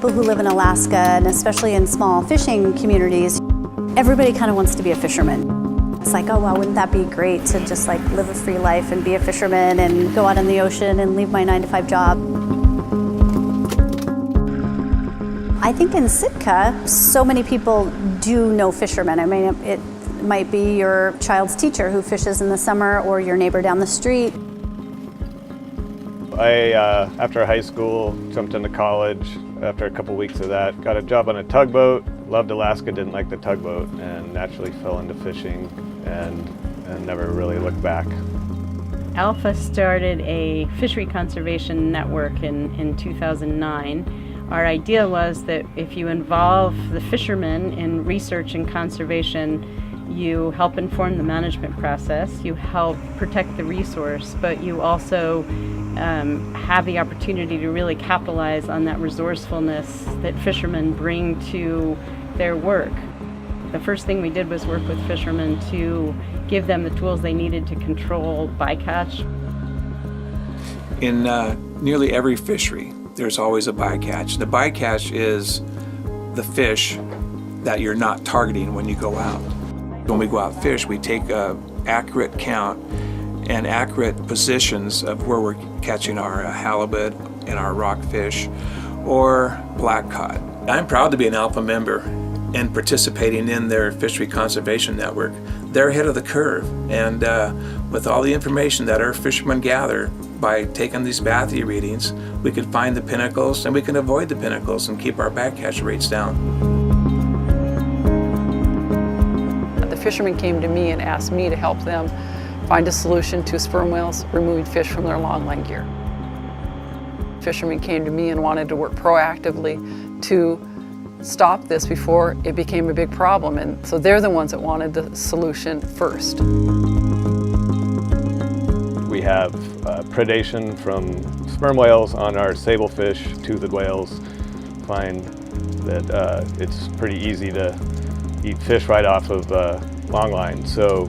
people who live in Alaska, and especially in small fishing communities, everybody kind of wants to be a fisherman. It's like, oh wow, wouldn't that be great to just like live a free life and be a fisherman and go out in the ocean and leave my 9-to-5 job. I think in Sitka, so many people do know fishermen. I mean, it might be your child's teacher who fishes in the summer or your neighbor down the street. After high school, jumped into college. After a couple weeks of that, got a job on a tugboat. Loved Alaska, didn't like the tugboat, and naturally fell into fishing and never really looked back. Alpha started a fishery conservation network in 2009. Our idea was that if you involve the fishermen in research and conservation, you help inform the management process, you help protect the resource, but you also have the opportunity to really capitalize on that resourcefulness that fishermen bring to their work. The first thing we did was work with fishermen to give them the tools they needed to control bycatch. In nearly every fishery, there's always a bycatch. The bycatch is the fish that you're not targeting when you go out. When we go out fish, we take an accurate count and accurate positions of where we're catching our halibut and our rockfish or blackcod. I'm proud to be an Alpha member and participating in their fishery conservation network. They're ahead of the curve, and with all the information that our fishermen gather by taking these bathymetry readings, we can find the pinnacles and we can avoid the pinnacles and keep our bycatch rates down. The fishermen came to me and asked me to help them find a solution to sperm whales removing fish from their longline gear. Fishermen came to me and wanted to work proactively to stop this before it became a big problem, and so they're the ones that wanted the solution first. We have predation from sperm whales on our sablefish, toothed whales. Find that it's pretty easy to eat fish right off of longline. So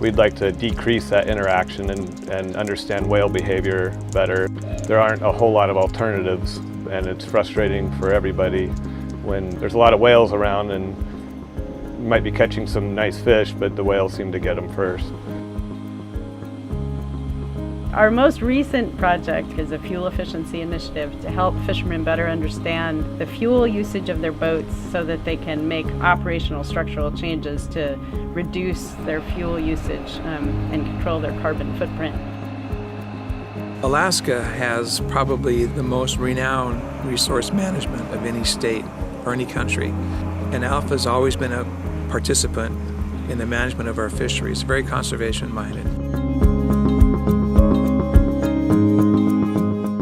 we'd like to decrease that interaction and understand whale behavior better. There aren't a whole lot of alternatives, and it's frustrating for everybody when there's a lot of whales around and you might be catching some nice fish, but the whales seem to get them first. Our most recent project is a fuel efficiency initiative to help fishermen better understand the fuel usage of their boats so that they can make operational structural changes to reduce their fuel usage and control their carbon footprint. Alaska has probably the most renowned resource management of any state or any country, and Alpha's always been a participant in the management of our fisheries, very conservation-minded.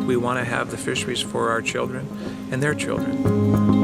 We want to have the fisheries for our children and their children.